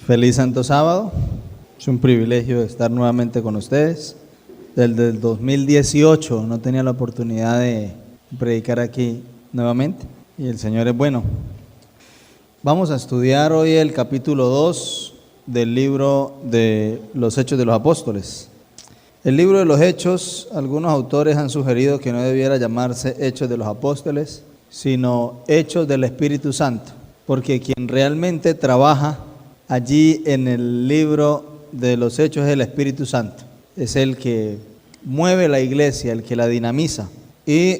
Feliz Santo Sábado. Es un privilegio estar nuevamente con ustedes. Desde el 2018 no tenía la oportunidad de predicar aquí nuevamente y el Señor es bueno. Vamos a estudiar hoy el capítulo 2 del libro de los Hechos de los Apóstoles. El libro de los Hechos, algunos autores han sugerido que no debiera llamarse Hechos de los Apóstoles, sino Hechos del Espíritu Santo, porque quien realmente trabaja allí en el libro de los Hechos es el Espíritu Santo. Es el que mueve la iglesia, el que la dinamiza. Y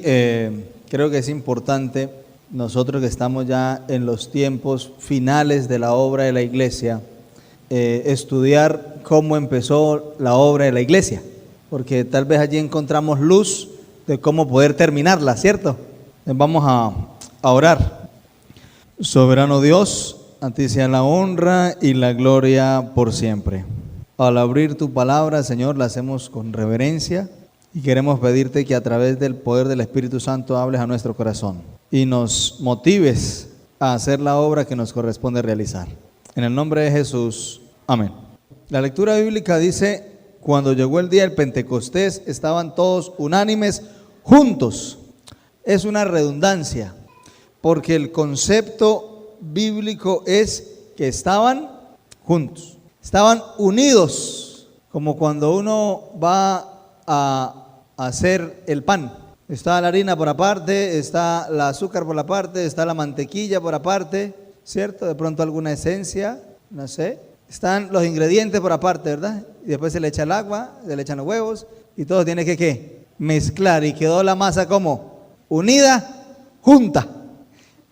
creo que es importante, nosotros que estamos ya en los tiempos finales de la obra de la iglesia, estudiar cómo empezó la obra de la iglesia, porque tal vez allí encontramos luz de cómo poder terminarla, ¿cierto? Vamos a orar. Soberano Dios, a ti sea la honra y la gloria por siempre. Al abrir tu palabra, Señor, la hacemos con reverencia y queremos pedirte que a través del poder del Espíritu Santo hables a nuestro corazón y nos motives a hacer la obra que nos corresponde realizar. En el nombre de Jesús, amén. La lectura bíblica dice: cuando llegó el día del Pentecostés, estaban todos unánimes juntos. Es una redundancia, porque el concepto bíblico es que estaban juntos, estaban unidos, como cuando uno va a hacer el pan. Está la harina por aparte, está el azúcar por la parte, está la mantequilla por aparte, ¿cierto? De pronto alguna esencia, no sé. Están los ingredientes por aparte, ¿verdad? Y después se le echa el agua, se le echan los huevos y todo tiene que ¿qué? Mezclar, y quedó la masa como unida, junta.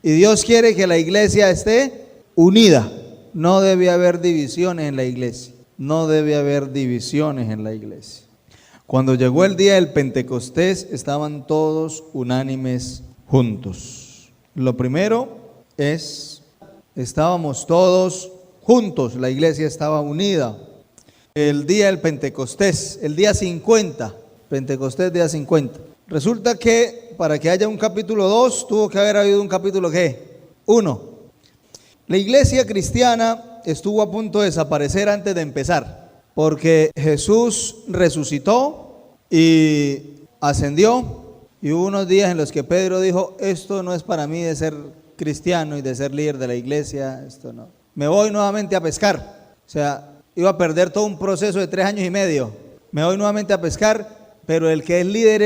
Y Dios quiere que la iglesia esté unida. No debe haber divisiones en la iglesia. No debe haber divisiones en la iglesia. Cuando llegó el día del Pentecostés, estaban todos unánimes juntos. Lo primero es, estábamos todos juntos, la iglesia estaba unida. El día del Pentecostés, el día 50, Pentecostés día 50. Resulta que para que haya un capítulo 2, tuvo que haber habido un capítulo ¿qué? 1. La iglesia cristiana estuvo a punto de desaparecer antes de empezar, porque Jesús resucitó y ascendió, y hubo unos días en los que Pedro dijo: esto no es para mí de ser cristiano y de ser líder de la iglesia, esto no. Me voy nuevamente a pescar. O sea, iba a perder todo un proceso de 3 años y medio. Me voy nuevamente a pescar, pero el que es líder,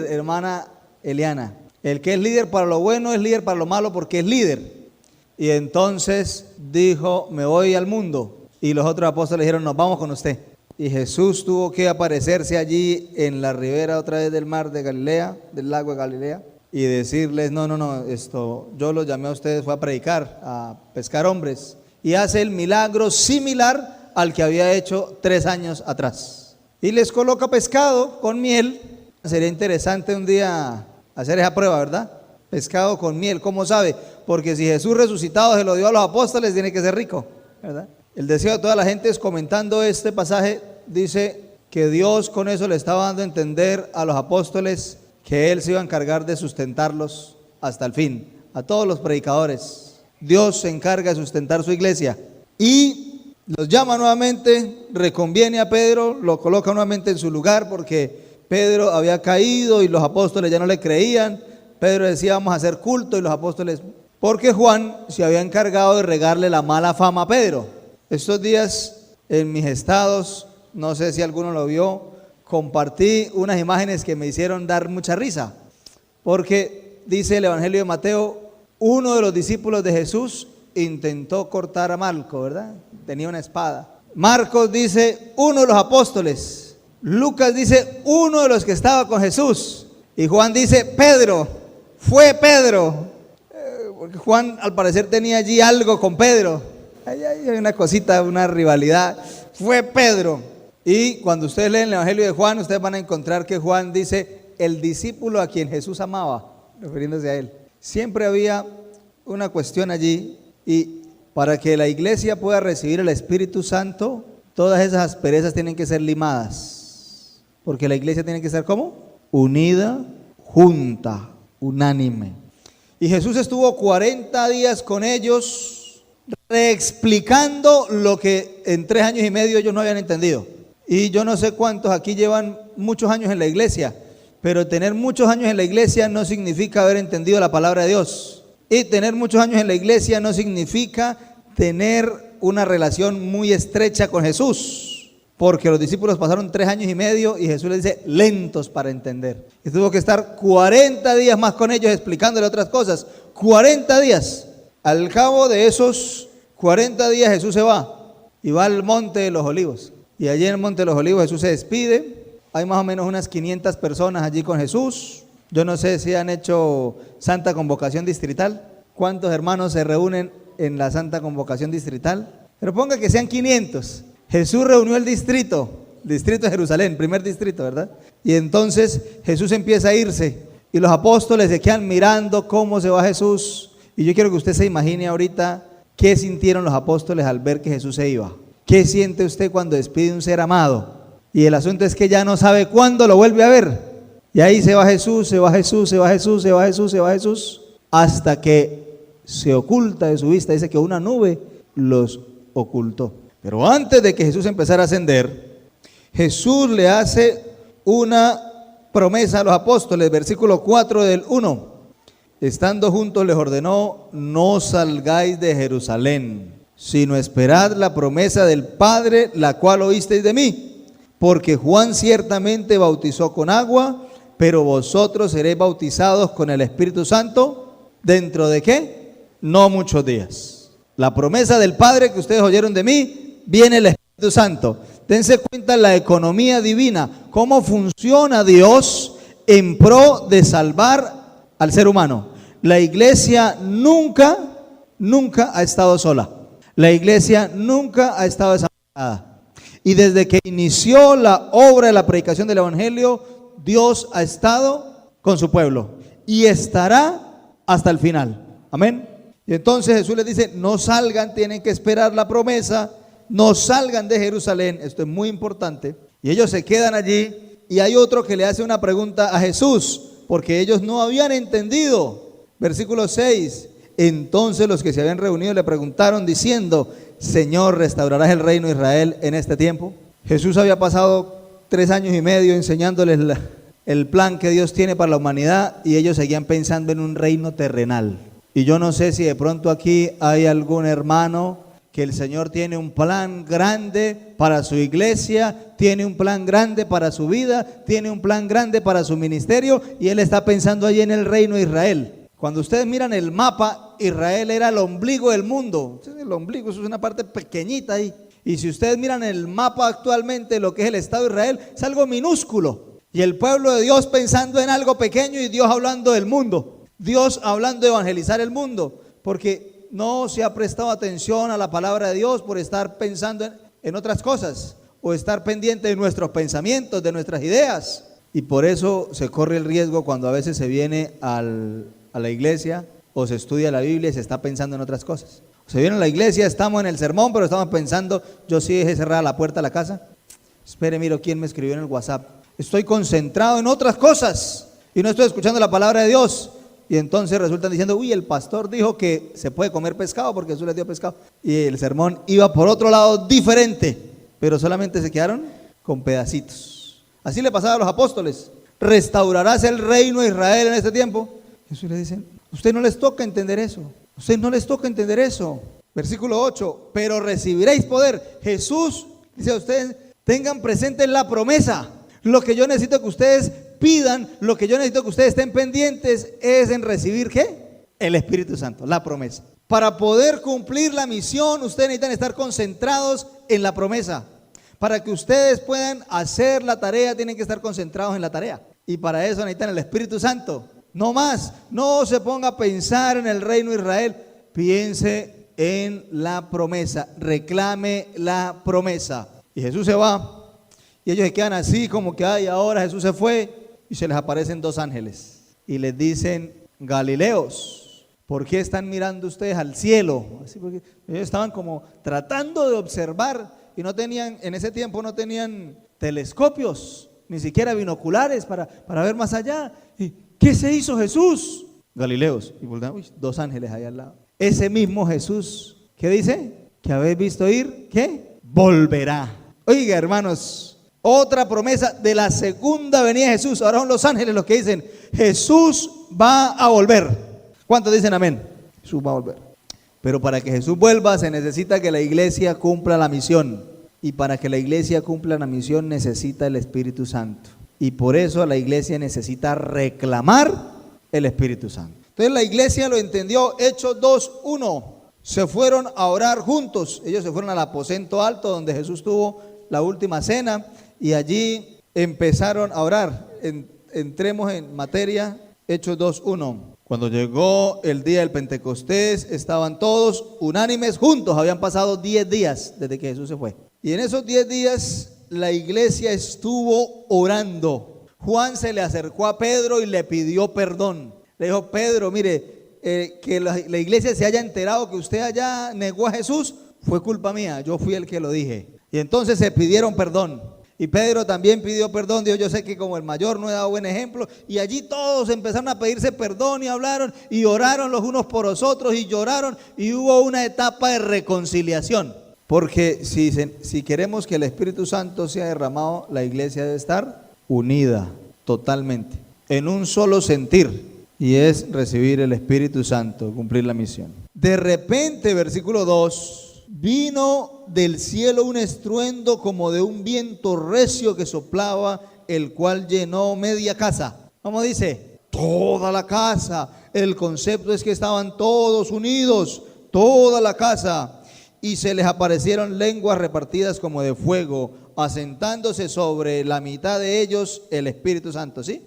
hermana Eliana. El que es líder para lo bueno es líder para lo malo, porque es líder. Y entonces dijo: me voy al mundo. Y los otros apóstoles dijeron: nos vamos con usted. Y Jesús tuvo que aparecerse allí en la ribera otra vez del mar de Galilea, del lago de Galilea, y decirles: no, yo los llamé a ustedes, fue a predicar, a pescar hombres. Y hace el milagro similar al que había hecho 3 años atrás. Y les coloca pescado con miel. Sería interesante un día hacer esa prueba, ¿verdad? Pescado con miel, ¿cómo sabe? Porque si Jesús resucitado se lo dio a los apóstoles, tiene que ser rico, ¿verdad? El deseo de toda la gente es, comentando este pasaje, dice que Dios con eso le estaba dando a entender a los apóstoles que Él se iba a encargar de sustentarlos hasta el fin. A todos los predicadores, Dios se encarga de sustentar su iglesia. Y los llama nuevamente, reconviene a Pedro, lo coloca nuevamente en su lugar, porque Pedro había caído y los apóstoles ya no le creían. Pedro decía: vamos a hacer culto, y los apóstoles, porque Juan se había encargado de regarle la mala fama a Pedro. Estos días en mis estados, no sé si alguno lo vio, compartí unas imágenes que me hicieron dar mucha risa, porque dice el Evangelio de Mateo: uno de los discípulos de Jesús intentó cortar a Malco, ¿verdad? Tenía una espada. Marcos dice: uno de los apóstoles. Lucas dice: uno de los que estaba con Jesús. Y Juan dice: Pedro, fue Pedro. Porque Juan al parecer tenía allí algo con Pedro. Ahí hay una cosita, una rivalidad. Fue Pedro. Y cuando ustedes leen el Evangelio de Juan, ustedes van a encontrar que Juan dice: el discípulo a quien Jesús amaba, refiriéndose a él. Siempre había una cuestión allí, y para que la iglesia pueda recibir el Espíritu Santo, todas esas asperezas tienen que ser limadas, porque la iglesia tiene que ser ¿cómo? Unida, junta, unánime. Y Jesús estuvo 40 días con ellos, reexplicando lo que en 3 años y medio ellos no habían entendido. Y yo no sé cuántos aquí llevan muchos años en la iglesia, pero tener muchos años en la iglesia no significa haber entendido la palabra de Dios. Y tener muchos años en la iglesia no significa tener una relación muy estrecha con Jesús. Porque los discípulos pasaron 3 años y medio y Jesús les dice, lentos para entender. Y tuvo que estar 40 días más con ellos explicándole otras cosas. 40 días. Al cabo de esos 40 días Jesús se va y va al Monte de los Olivos. Y allí en el Monte de los Olivos Jesús se despide. Hay más o menos unas 500 personas allí con Jesús. Yo no sé si han hecho Santa Convocación Distrital. ¿Cuántos hermanos se reúnen en la Santa Convocación Distrital? Pero ponga que sean 500. Jesús reunió el distrito de Jerusalén, primer distrito, ¿verdad? Y entonces Jesús empieza a irse y los apóstoles se quedan mirando cómo se va Jesús. Y yo quiero que usted se imagine ahorita qué sintieron los apóstoles al ver que Jesús se iba. ¿Qué siente usted cuando despide un ser amado? Y el asunto es que ya no sabe cuándo lo vuelve a ver. Y ahí se va Jesús, se va Jesús, se va Jesús, se va Jesús, se va Jesús, hasta que se oculta de su vista. Dice que una nube los ocultó. Pero antes de que Jesús empezara a ascender, Jesús le hace una promesa a los apóstoles, versículo 4 del 1. Estando juntos les ordenó, no salgáis de Jerusalén, sino esperad la promesa del Padre, la cual oísteis de mí. Porque Juan ciertamente bautizó con agua, pero vosotros seréis bautizados con el Espíritu Santo, ¿dentro de qué? No muchos días. La promesa del Padre que ustedes oyeron de mí, viene el Espíritu Santo. Dense cuenta la economía divina, cómo funciona Dios en pro de salvar al ser humano. La iglesia nunca ha estado sola. La iglesia nunca ha estado desamparada. Y desde que inició la obra de la predicación del Evangelio, Dios ha estado con su pueblo y estará hasta el final. Amén. Y entonces Jesús les dice, no salgan, tienen que esperar la promesa. No salgan de Jerusalén, esto es muy importante. Y ellos se quedan allí y hay otro que le hace una pregunta a Jesús, porque ellos no habían entendido. Versículo 6, entonces los que se habían reunido le preguntaron diciendo, Señor, ¿restaurarás el reino de Israel en este tiempo? Jesús había pasado 3 años y medio enseñándoles el plan que Dios tiene para la humanidad y ellos seguían pensando en un reino terrenal. Y yo no sé si de pronto aquí hay algún hermano que el Señor tiene un plan grande para su iglesia, tiene un plan grande para su vida, tiene un plan grande para su ministerio y Él está pensando allí en el reino de Israel. Cuando ustedes miran el mapa, Israel era el ombligo del mundo. El ombligo, eso es una parte pequeñita ahí. Y si ustedes miran el mapa actualmente, lo que es el Estado de Israel, es algo minúsculo. Y el pueblo de Dios pensando en algo pequeño y Dios hablando del mundo. Dios hablando de evangelizar el mundo. Porque no se ha prestado atención a la palabra de Dios por estar pensando en otras cosas o estar pendiente de nuestros pensamientos, de nuestras ideas. Y por eso se corre el riesgo cuando a veces se viene a la iglesia o se estudia la Biblia y se está pensando en otras cosas. Se viene a la iglesia, estamos en el sermón, pero estamos pensando, yo sí dejé cerrada la puerta de la casa. Espere, miro quién me escribió en el WhatsApp. Estoy concentrado en otras cosas y no estoy escuchando la palabra de Dios. Y entonces resultan diciendo, uy, el pastor dijo que se puede comer pescado porque Jesús les dio pescado. Y el sermón iba por otro lado diferente, pero solamente se quedaron con pedacitos. Así le pasaba a los apóstoles. ¿Restaurarás el reino de Israel en este tiempo? Jesús les dice, usted no les toca entender eso. Usted no les toca entender eso. Versículo 8, pero recibiréis poder. Jesús dice a ustedes, tengan presente la promesa. Lo que yo necesito que ustedes pidan, lo que yo necesito que ustedes estén pendientes es en recibir ¿qué? El Espíritu Santo, la promesa. Para poder cumplir la misión, ustedes necesitan estar concentrados en la promesa. Para que ustedes puedan hacer la tarea, tienen que estar concentrados en la tarea. Y para eso necesitan el Espíritu Santo. No más, no se ponga a pensar en el reino de Israel, piense en la promesa, reclame la promesa. Y Jesús se va. Y ellos se quedan así como que, ay, ahora Jesús se fue. Y se les aparecen 2 ángeles. Y les dicen, Galileos, ¿por qué están mirando ustedes al cielo? Así porque ellos estaban como tratando de observar. Y no tenían, en ese tiempo no tenían telescopios, ni siquiera binoculares para ver más allá. ¿Y qué se hizo Jesús? Galileos. Y voltean, uy, 2 ángeles ahí al lado. Ese mismo Jesús que ¿Qué dice? Que habéis visto ir, ¿qué? Volverá. Oiga, hermanos, otra promesa de la segunda venida de Jesús. Ahora son los ángeles los que dicen, Jesús va a volver. ¿Cuántos dicen amén? Jesús va a volver. Pero para que Jesús vuelva se necesita que la iglesia cumpla la misión. Y para que la iglesia cumpla la misión necesita el Espíritu Santo. Y por eso la iglesia necesita reclamar el Espíritu Santo. Entonces la iglesia lo entendió. Hechos 2:1. Se fueron a orar juntos. Ellos se fueron al aposento alto donde Jesús tuvo la última cena. Y allí empezaron a orar. Entremos en materia. Hechos 2:1. Cuando llegó el día del Pentecostés, estaban todos unánimes juntos. Habían pasado 10 días desde que Jesús se fue. Y en esos 10 días la iglesia estuvo orando. Juan se le acercó a Pedro y le pidió perdón. Le dijo, Pedro, mire, que la iglesia se haya enterado que usted allá negó a Jesús, fue culpa mía, yo fui el que lo dije. Y entonces se pidieron perdón. Y Pedro también pidió perdón, dijo, yo sé que como el mayor no he dado buen ejemplo. Y allí todos empezaron a pedirse perdón y hablaron y oraron los unos por los otros y lloraron. Y hubo una etapa de reconciliación. Porque si queremos que el Espíritu Santo sea derramado, la iglesia debe estar unida totalmente, en un solo sentir. Y es recibir el Espíritu Santo, cumplir la misión. De repente, versículo 2, vino del cielo un estruendo como de un viento recio que soplaba, el cual llenó media casa. ¿Cómo dice? Toda la casa. El concepto es que estaban todos unidos, toda la casa. Y se les aparecieron lenguas repartidas como de fuego, asentándose sobre la mitad de ellos el Espíritu Santo, ¿sí?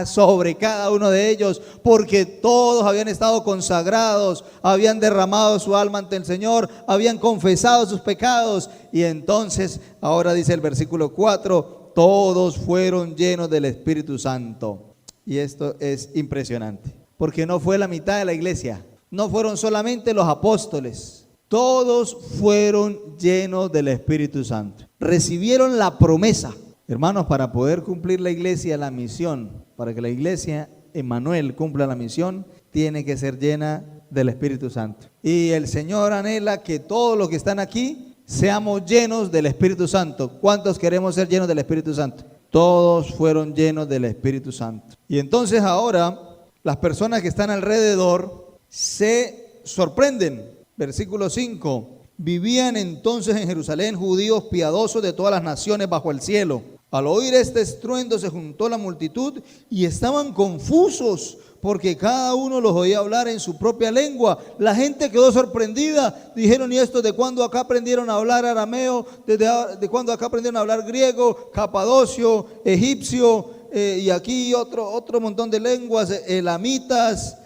Sobre cada uno de ellos, porque todos habían estado consagrados, habían derramado su alma ante el Señor, habían confesado sus pecados. Y entonces, ahora dice el versículo 4, todos fueron llenos del Espíritu Santo. Y esto es impresionante, porque no fue la mitad de la iglesia, no fueron solamente los apóstoles. Todos fueron llenos del Espíritu Santo. Recibieron la promesa. Hermanos, para poder cumplir la iglesia la misión, para que la iglesia Emmanuel cumpla la misión, tiene que ser llena del Espíritu Santo. Y el Señor anhela que todos los que están aquí seamos llenos del Espíritu Santo. ¿Cuántos queremos ser llenos del Espíritu Santo? Todos fueron llenos del Espíritu Santo. Y entonces ahora las personas que están alrededor se sorprenden. Versículo 5, vivían entonces en Jerusalén judíos piadosos de todas las naciones bajo el cielo. Al oír este estruendo se juntó la multitud y estaban confusos porque cada uno los oía hablar en su propia lengua. La gente quedó sorprendida, dijeron, ¿y esto de cuándo acá aprendieron a hablar arameo? ¿De cuándo acá aprendieron a hablar griego, capadocio, egipcio, y aquí otro montón de lenguas, elamitas,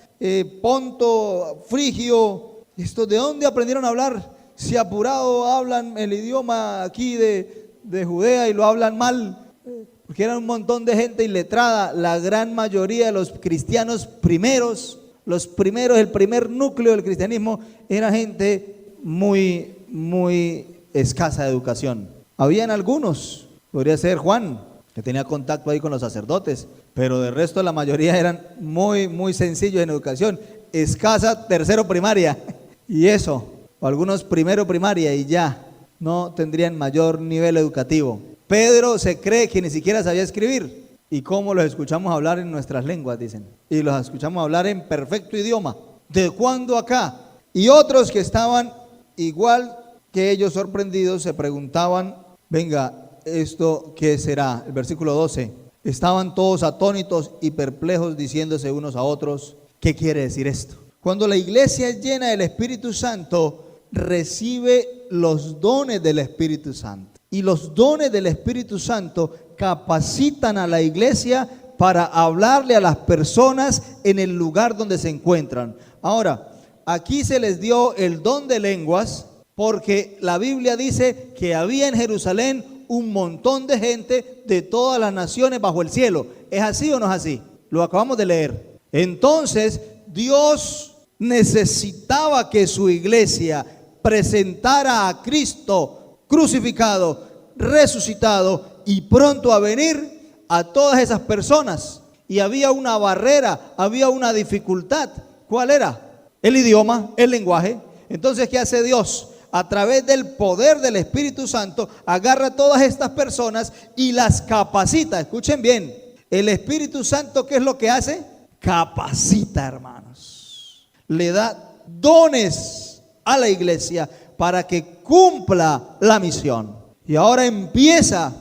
ponto, frigio? ¿Esto de dónde aprendieron a hablar? Si apurado hablan el idioma aquí de Judea y lo hablan mal, porque eran un montón de gente iletrada. La gran mayoría de los cristianos primeros, el primer núcleo del cristianismo, era gente muy escasa de educación. Habían algunos, podría ser Juan, que tenía contacto ahí con los sacerdotes, pero de resto la mayoría eran muy sencillos en educación, escasa tercero primaria. Y eso, o algunos primero primaria y ya, no tendrían mayor nivel educativo. Pedro se cree que ni siquiera sabía escribir. ¿Y cómo los escuchamos hablar en nuestras lenguas? Dicen. Y los escuchamos hablar en perfecto idioma. ¿De cuándo acá? Y otros que estaban igual que ellos sorprendidos se preguntaban, venga, ¿esto qué será? El versículo 12. Estaban todos atónitos y perplejos diciéndose unos a otros, ¿qué quiere decir esto? Cuando la iglesia es llena del Espíritu Santo, recibe los dones del Espíritu Santo. Y los dones del Espíritu Santo capacitan a la iglesia para hablarle a las personas en el lugar donde se encuentran. Ahora, aquí se les dio el don de lenguas porque la Biblia dice que había en Jerusalén un montón de gente de todas las naciones bajo el cielo. ¿Es así o no es así? Lo acabamos de leer. Entonces, Dios necesitaba que su iglesia presentara a Cristo crucificado, resucitado y pronto a venir a todas esas personas. Y había una barrera, había una dificultad. ¿Cuál era? El idioma, el lenguaje. Entonces, ¿qué hace Dios? A través del poder del Espíritu Santo, agarra a todas estas personas y las capacita. Escuchen bien, el Espíritu Santo, ¿qué es lo que hace? Capacita, hermanos. Le da dones a la iglesia para que cumpla la misión. Y ahora empieza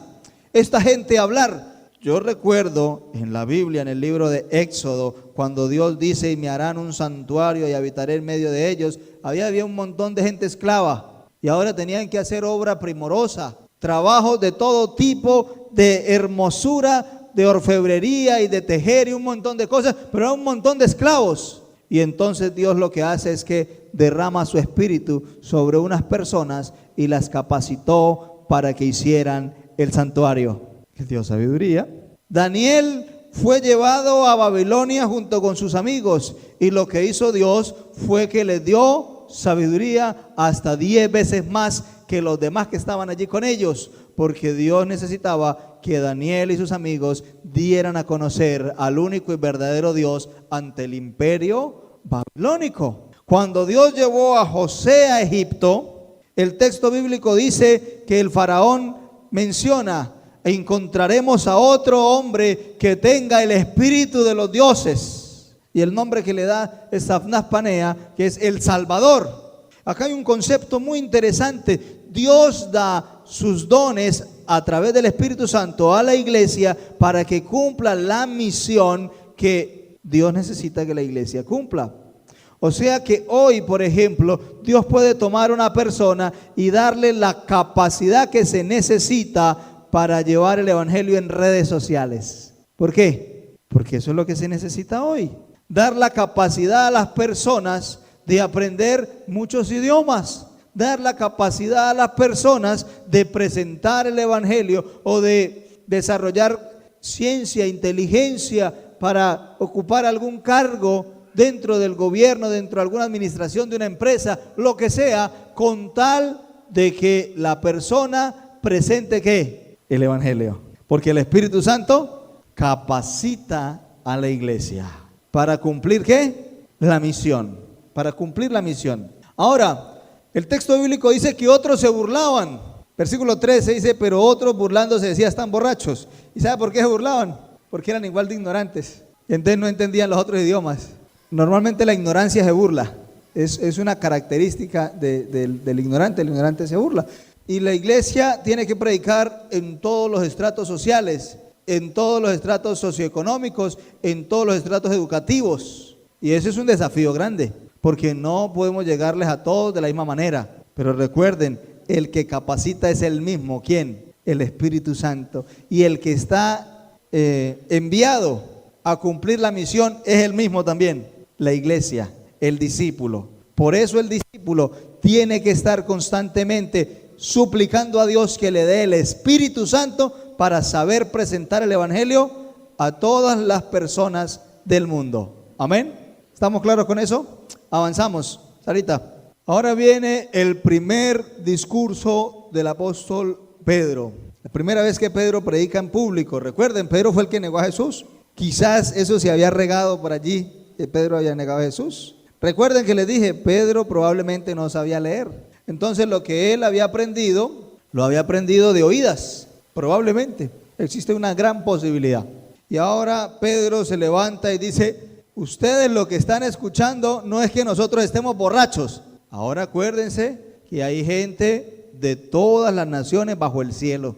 esta gente a hablar. Yo recuerdo en la Biblia, en el libro de Éxodo, cuando Dios dice: y me harán un santuario y habitaré en medio de ellos. Había un montón de gente esclava y ahora tenían que hacer obra primorosa, trabajos de todo tipo, de hermosura, de orfebrería y de tejer y un montón de cosas, pero era un montón de esclavos. Y entonces Dios lo que hace es que derrama su espíritu sobre unas personas y las capacitó para que hicieran el santuario. Que Dios sabiduría. Daniel fue llevado a Babilonia junto con sus amigos, y lo que hizo Dios fue que le dio sabiduría hasta 10 veces más que los demás que estaban allí con ellos, porque Dios necesitaba que Daniel y sus amigos dieran a conocer al único y verdadero Dios ante el imperio babilónico. Cuando Dios llevó a José a Egipto, el texto bíblico dice que el faraón menciona: encontraremos a otro hombre que tenga el espíritu de los dioses. Y el nombre que le da es Safnaz Panea, que es el Salvador. Acá hay un concepto muy interesante. Dios da sus dones a través del Espíritu Santo a la iglesia para que cumpla la misión que Dios necesita que la iglesia cumpla. O sea que hoy, por ejemplo, Dios puede tomar a una persona y darle la capacidad que se necesita para llevar el evangelio en redes sociales. ¿Por qué? Porque eso es lo que se necesita hoy. Dar la capacidad a las personas de aprender muchos idiomas. Dar la capacidad a las personas de presentar el evangelio o de desarrollar ciencia, inteligencia para ocupar algún cargo dentro del gobierno, dentro de alguna administración de una empresa, lo que sea, con tal de que la persona presente ¿qué? El evangelio. Porque el Espíritu Santo capacita a la iglesia para cumplir ¿qué? La misión. Para cumplir la misión. Ahora, el texto bíblico dice que otros se burlaban. Versículo 13 dice: pero otros burlándose decían: están borrachos. ¿Y sabe por qué se burlaban? Porque eran igual de ignorantes. Y entonces no entendían los otros idiomas. Normalmente la ignorancia se burla. Es una característica del ignorante. El ignorante se burla. Y la iglesia tiene que predicar en todos los estratos sociales, en todos los estratos socioeconómicos, en todos los estratos educativos. Y ese es un desafío grande, porque no podemos llegarles a todos de la misma manera. Pero recuerden, el que capacita es el mismo. ¿Quién? El Espíritu Santo. Y el que está enviado a cumplir la misión es el mismo también. La iglesia, el discípulo. Por eso el discípulo tiene que estar constantemente suplicando a Dios que le dé el Espíritu Santo para saber presentar el evangelio a todas las personas del mundo. Amén. ¿Estamos claros con eso? Avanzamos, Sarita. Ahora viene el primer discurso del apóstol Pedro. La primera vez que Pedro predica en público. Recuerden, Pedro fue el que negó a Jesús. Quizás eso se había regado por allí, que Pedro había negado a Jesús. Recuerden que les dije, Pedro probablemente no sabía leer. Entonces lo que él había aprendido, lo había aprendido de oídas. Probablemente. Existe una gran posibilidad. Y ahora Pedro se levanta y dice: ustedes lo que están escuchando no es que nosotros estemos borrachos. Ahora acuérdense que hay gente de todas las naciones bajo el cielo.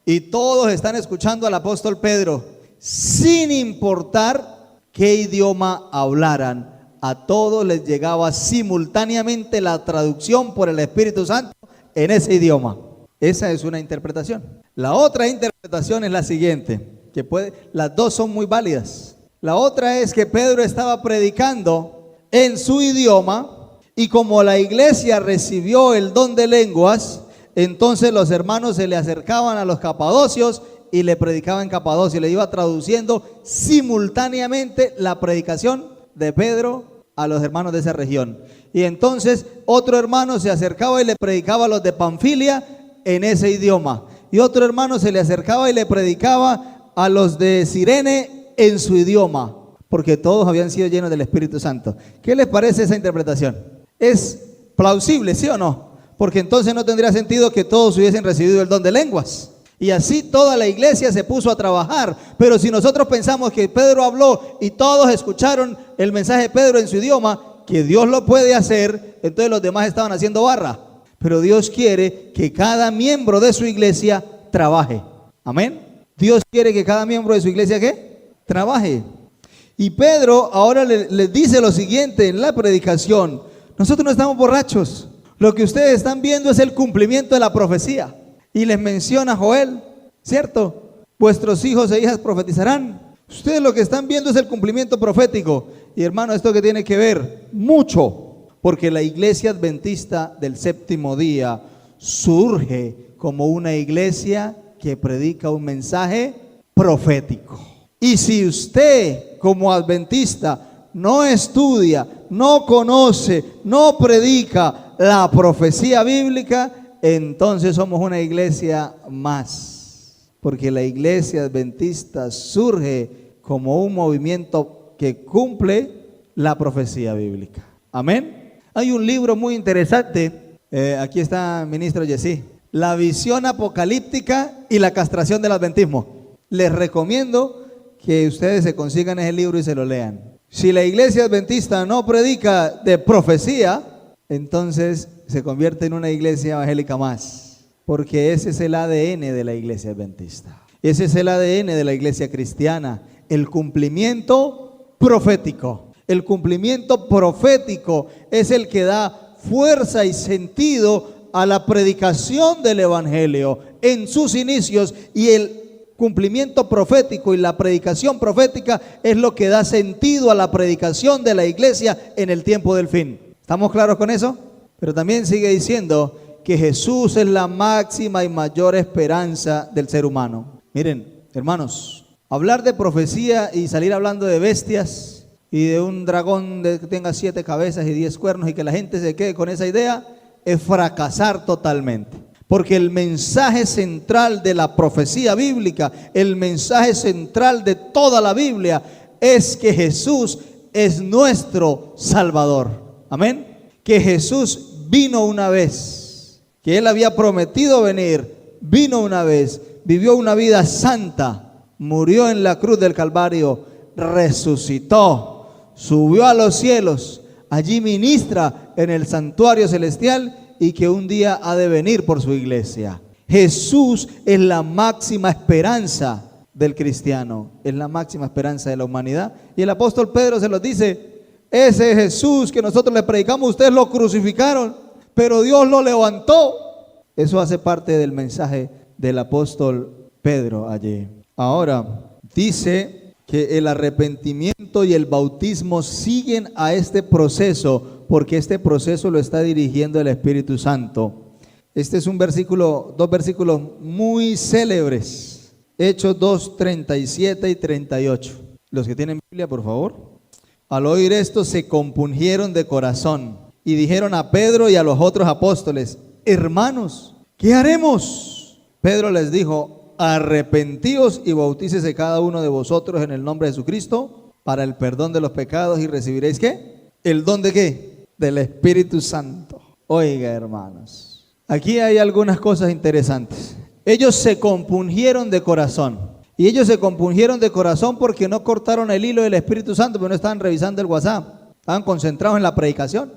Y todos están escuchando al apóstol Pedro, sin importar qué idioma hablaran. A todos les llegaba simultáneamente la traducción por el Espíritu Santo en ese idioma. Esa es una interpretación. La otra interpretación es la siguiente, las dos son muy válidas. La otra es que Pedro estaba predicando en su idioma, y como la iglesia recibió el don de lenguas, entonces los hermanos se le acercaban a los capadocios y le predicaban en capadocio. Le iba traduciendo simultáneamente la predicación de Pedro a los hermanos de esa región. Y entonces otro hermano se acercaba y le predicaba a los de Panfilia en ese idioma. Y otro hermano se le acercaba y le predicaba a los de Cirene en su idioma, porque todos habían sido llenos del Espíritu Santo. ¿Qué les parece esa interpretación? Es plausible, ¿sí o no? Porque entonces no tendría sentido que todos hubiesen recibido el don de lenguas. Y así toda la iglesia se puso a trabajar. Pero si nosotros pensamos que Pedro habló y todos escucharon el mensaje de Pedro en su idioma, que Dios lo puede hacer, entonces los demás estaban haciendo barra. Pero Dios quiere que cada miembro de su iglesia trabaje. Amén. Dios quiere que cada miembro de su iglesia, ¿qué? Trabaje. Y Pedro ahora les dice lo siguiente en la predicación: nosotros no estamos borrachos. Lo que ustedes están viendo es el cumplimiento de la profecía. Y les menciona Joel, ¿cierto? Vuestros hijos e hijas profetizarán. Ustedes lo que están viendo es el cumplimiento profético. Y hermano, esto que tiene que ver mucho, porque la iglesia adventista del séptimo día surge como una iglesia que predica un mensaje profético. Y si usted como adventista no estudia, no conoce, no predica la profecía bíblica, entonces somos una iglesia más. Porque la iglesia adventista surge como un movimiento que cumple la profecía bíblica. Amén. Hay un libro muy interesante, aquí está ministro Jessy, La visión apocalíptica y la castración del adventismo. Les recomiendo que ustedes se consigan ese libro y se lo lean. Si la iglesia adventista no predica de profecía, entonces se convierte en una iglesia evangélica más, porque ese es el ADN de la iglesia adventista. Ese es el ADN de la iglesia cristiana, el cumplimiento profético. El cumplimiento profético es el que da fuerza y sentido a la predicación del evangelio en sus inicios, y el cumplimiento profético y la predicación profética es lo que da sentido a la predicación de la iglesia en el tiempo del fin. ¿Estamos claros con eso? Pero también sigue diciendo que Jesús es la máxima y mayor esperanza del ser humano. Miren, hermanos, hablar de profecía y salir hablando de bestias y de un dragón que tenga 7 cabezas y 10 cuernos y que la gente se quede con esa idea es fracasar totalmente. Porque el mensaje central de la profecía bíblica, el mensaje central de toda la Biblia es que Jesús es nuestro Salvador. Amén. Que Jesús vino una vez, que Él había prometido venir, vino una vez, vivió una vida santa, murió en la cruz del Calvario, resucitó, subió a los cielos, allí ministra en el santuario celestial y que un día ha de venir por su iglesia. Jesús es la máxima esperanza del cristiano, es la máxima esperanza de la humanidad. Y el apóstol Pedro se los dice: ese Jesús que nosotros le predicamos, ustedes lo crucificaron, pero Dios lo levantó. Eso hace parte del mensaje del apóstol Pedro allí. Ahora, dice que el arrepentimiento y el bautismo siguen a este proceso, porque este proceso lo está dirigiendo el Espíritu Santo. Este es un versículo, 2 versículos muy célebres, Hechos 2, 37 y 38. Los que tienen Biblia, por favor. Al oír esto se compungieron de corazón y dijeron a Pedro y a los otros apóstoles: hermanos, ¿qué haremos? Pedro les dijo: arrepentíos y bautícese cada uno de vosotros en el nombre de Jesucristo para el perdón de los pecados y recibiréis ¿qué? ¿El don de qué? Del Espíritu Santo. Oiga, hermanos, aquí hay algunas cosas interesantes. Ellos se compungieron de corazón. Y ellos se compungieron de corazón porque no cortaron el hilo del Espíritu Santo, pero no estaban revisando el WhatsApp. Estaban concentrados en la predicación.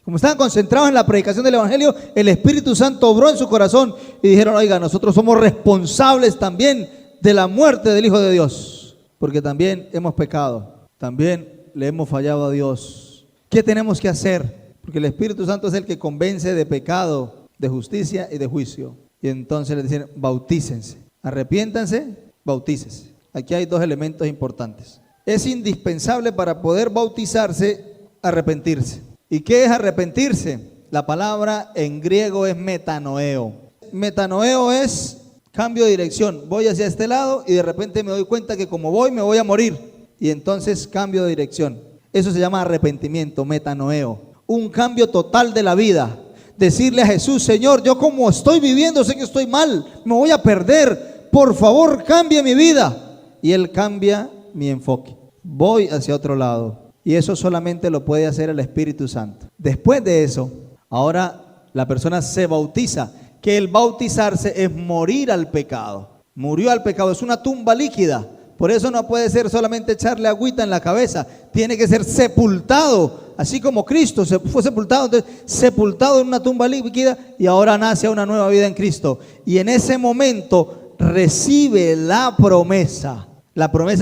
Como estaban concentrados en la predicación del Evangelio, el Espíritu Santo obró en su corazón y dijeron: oiga, nosotros somos responsables también de la muerte del Hijo de Dios, porque también hemos pecado, también le hemos fallado a Dios. ¿Qué tenemos que hacer? Porque el Espíritu Santo es el que convence de pecado, de justicia y de juicio. Y entonces les dicen: bautícense, arrepiéntanse, bautícese. Aquí hay 2 elementos importantes. Es indispensable para poder bautizarse, arrepentirse. ¿Y qué es arrepentirse? La palabra en griego es metanoeo. Metanoeo es cambio de dirección. Voy hacia este lado y de repente me doy cuenta que como voy me voy a morir. Y entonces cambio de dirección. Eso se llama arrepentimiento, metanoeo. Un cambio total de la vida. Decirle a Jesús: Señor, yo como estoy viviendo sé que estoy mal, me voy a perder. Por favor, cambie mi vida. Y Él cambia mi enfoque. Voy hacia otro lado. Y eso solamente lo puede hacer el Espíritu Santo. Después de eso, Ahora la persona se bautiza, que el bautizarse es morir al pecado. Murió al pecado, es una tumba líquida. Por eso no puede ser solamente echarle agüita en la cabeza, tiene que ser sepultado, así como Cristo fue sepultado, entonces sepultado en una tumba líquida y ahora nace a una nueva vida en Cristo. Y en ese momento recibe la promesa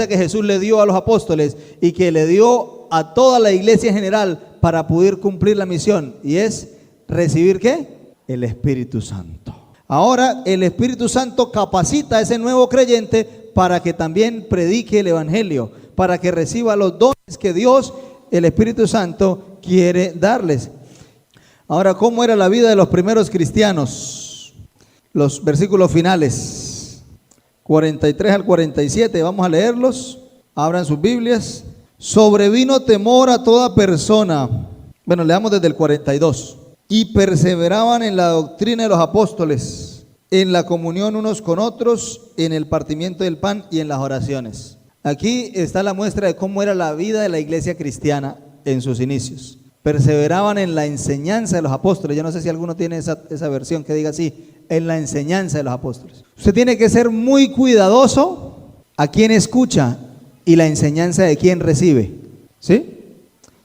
que Jesús le dio a los apóstoles y que le dio a toda la iglesia en general para poder cumplir la misión, y es recibir ¿qué? El Espíritu Santo. Ahora el Espíritu Santo capacita a ese nuevo creyente para que también predique el evangelio, para que reciba los dones que Dios, el Espíritu Santo, quiere darles. Ahora, ¿cómo era la vida de los primeros cristianos? Los versículos finales, 43 al 47, vamos a leerlos. Abran sus Biblias. Sobrevino temor a toda persona. Bueno, leamos desde el 42. Y perseveraban en la doctrina de los apóstoles, en la comunión unos con otros, en el partimiento del pan y en las oraciones. Aquí está la muestra de cómo era la vida de la iglesia cristiana en sus inicios. Perseveraban en la enseñanza de los apóstoles. Yo no sé si alguno tiene esa versión que diga así, en la enseñanza de los apóstoles. Usted tiene que ser muy cuidadoso a quien escucha y la enseñanza de quien recibe. ¿Sí?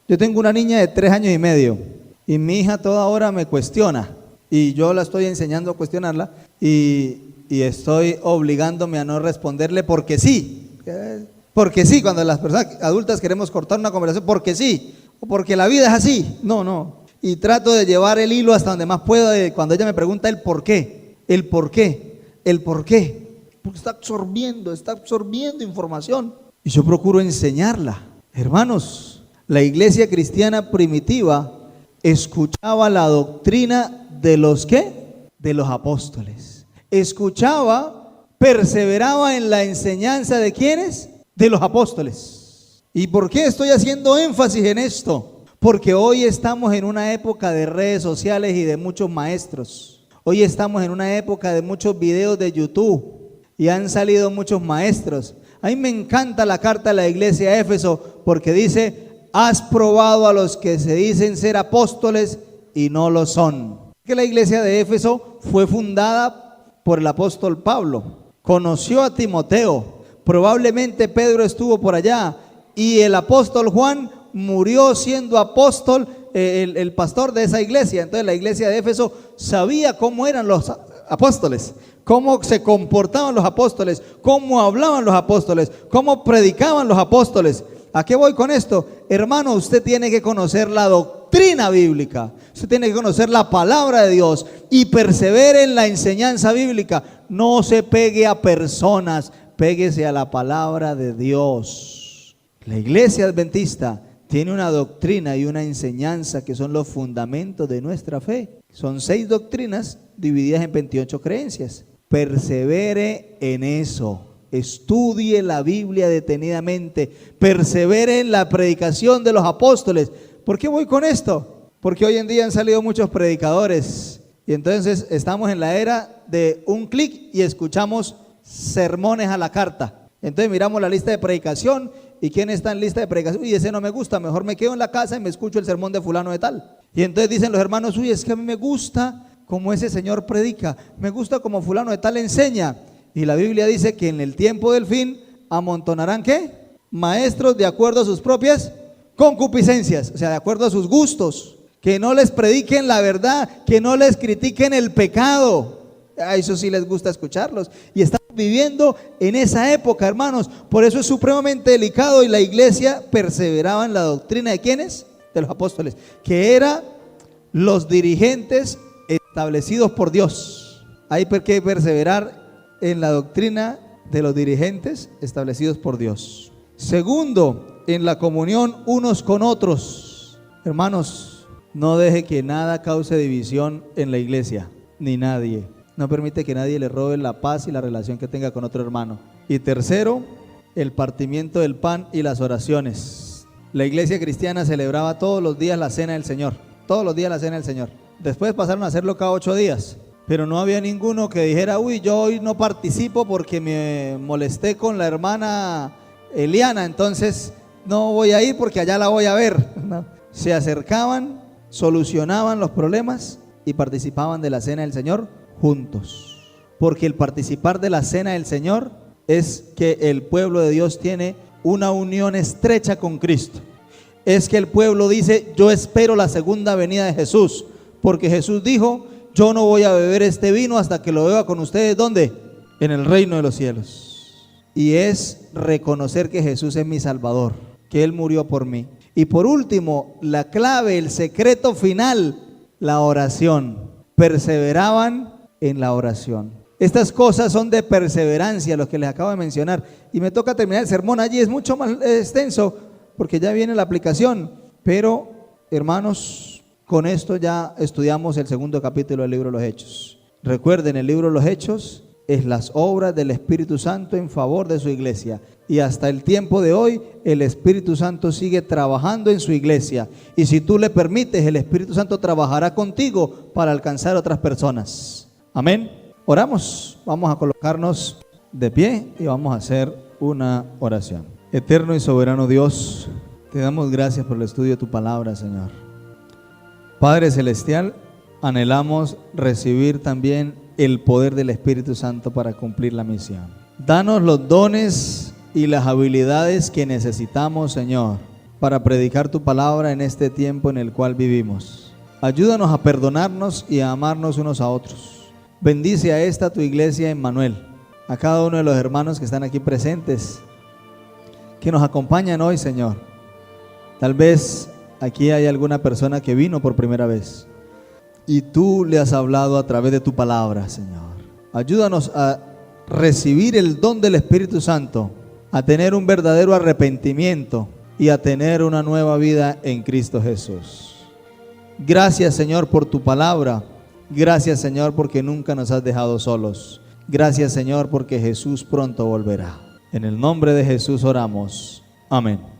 Yo tengo una niña de 3 años y medio y mi hija toda hora me cuestiona y yo la estoy enseñando a cuestionarla y estoy obligándome a no responderle porque sí. Porque sí, cuando las personas adultas queremos cortar una conversación porque sí, o porque la vida es así. No. Y trato de llevar el hilo hasta donde más puedo cuando ella me pregunta el por qué. Porque está absorbiendo información. Y yo procuro enseñarla. Hermanos, la iglesia cristiana primitiva escuchaba la doctrina de los ¿qué? De los apóstoles. Perseveraba en la enseñanza de ¿quiénes? De los apóstoles. ¿Y por qué estoy haciendo énfasis en esto? Porque hoy estamos en una época de redes sociales y de muchos maestros. Hoy estamos en una época de muchos videos de YouTube y han salido muchos maestros. A mí me encanta la carta de la iglesia de Éfeso porque dice: has probado a los que se dicen ser apóstoles y no lo son. Que la iglesia de Éfeso fue fundada por el apóstol Pablo. Conoció a Timoteo, probablemente Pedro estuvo por allá y el apóstol Juan murió siendo apóstol, el pastor de esa iglesia. Entonces la iglesia de Éfeso sabía cómo eran los apóstoles, cómo se comportaban los apóstoles, cómo hablaban los apóstoles, cómo predicaban los apóstoles. ¿A qué voy con esto? Hermano, usted tiene que conocer la doctrina bíblica, usted tiene que conocer la palabra de Dios y persevere en la enseñanza bíblica. No se pegue a personas, péguese a la palabra de Dios. La iglesia adventista tiene una doctrina y una enseñanza que son los fundamentos de nuestra fe. Son 6 doctrinas divididas en 28 creencias. Persevere en eso. Estudie la Biblia detenidamente, persevere en la predicación de los apóstoles. ¿Por qué voy con esto? Porque hoy en día han salido muchos predicadores y entonces estamos en la era de un clic y escuchamos sermones a la carta. Entonces miramos la lista de predicación y quién está en lista de predicación. Uy, ese no me gusta, mejor me quedo en la casa y me escucho el sermón de fulano de tal. Y entonces dicen los hermanos: uy, es que a mí me gusta como ese señor predica, me gusta como fulano de tal enseña. Y la Biblia dice que en el tiempo del fin amontonarán ¿qué? Maestros de acuerdo a sus propias concupiscencias, o sea, de acuerdo a sus gustos, que no les prediquen la verdad, que no les critiquen el pecado. A eso sí les gusta escucharlos. Y estamos viviendo en esa época, hermanos. Por eso es supremamente delicado y la iglesia perseveraba en la doctrina de ¿quiénes? De los apóstoles, que eran los dirigentes establecidos por Dios. Hay que perseverar en la doctrina de los dirigentes establecidos por Dios. Segundo, en la comunión unos con otros. Hermanos, no deje que nada cause división en la iglesia, ni nadie. No permite que nadie le robe la paz y la relación que tenga con otro hermano. Y tercero, el partimiento del pan y las oraciones. La iglesia cristiana celebraba todos los días la cena del Señor. Todos los días la cena del Señor. Después pasaron a hacerlo cada 8 días. Pero no había ninguno que dijera: uy, yo hoy no participo porque me molesté con la hermana Eliana, entonces no voy a ir porque allá la voy a ver. No. Se acercaban, solucionaban los problemas y participaban de la cena del Señor juntos. Porque el participar de la cena del Señor es que el pueblo de Dios tiene una unión estrecha con Cristo. Es que el pueblo dice: yo espero la segunda venida de Jesús, porque Jesús dijo: yo no voy a beber este vino hasta que lo beba con ustedes. ¿Dónde? En el reino de los cielos. Y es reconocer que Jesús es mi Salvador, que Él murió por mí. Y por último, la clave, el secreto final, la oración. Perseveraban en la oración. Estas cosas son de perseverancia, los que les acabo de mencionar. Y me toca terminar el sermón allí, es mucho más extenso, porque ya viene la aplicación. Pero, hermanos, con esto ya estudiamos el segundo capítulo del libro de los Hechos. Recuerden, el libro de los Hechos es las obras del Espíritu Santo en favor de su iglesia. Y hasta el tiempo de hoy, el Espíritu Santo sigue trabajando en su iglesia. Y si tú le permites, el Espíritu Santo trabajará contigo para alcanzar a otras personas. Amén. Oramos. Vamos a colocarnos de pie y vamos a hacer una oración. Eterno y soberano Dios, te damos gracias por el estudio de tu palabra, Señor. Padre celestial, anhelamos recibir también el poder del Espíritu Santo para cumplir la misión. Danos los dones y las habilidades que necesitamos, Señor, para predicar tu palabra en este tiempo en el cual vivimos. Ayúdanos a perdonarnos y a amarnos unos a otros. Bendice a esta tu iglesia Emmanuel, a cada uno de los hermanos que están aquí presentes, que nos acompañan hoy, Señor. Tal vez aquí hay alguna persona que vino por primera vez y tú le has hablado a través de tu palabra, Señor. Ayúdanos a recibir el don del Espíritu Santo, a tener un verdadero arrepentimiento y a tener una nueva vida en Cristo Jesús. Gracias, Señor, por tu palabra. Gracias, Señor, porque nunca nos has dejado solos. Gracias, Señor, porque Jesús pronto volverá. En el nombre de Jesús oramos. Amén.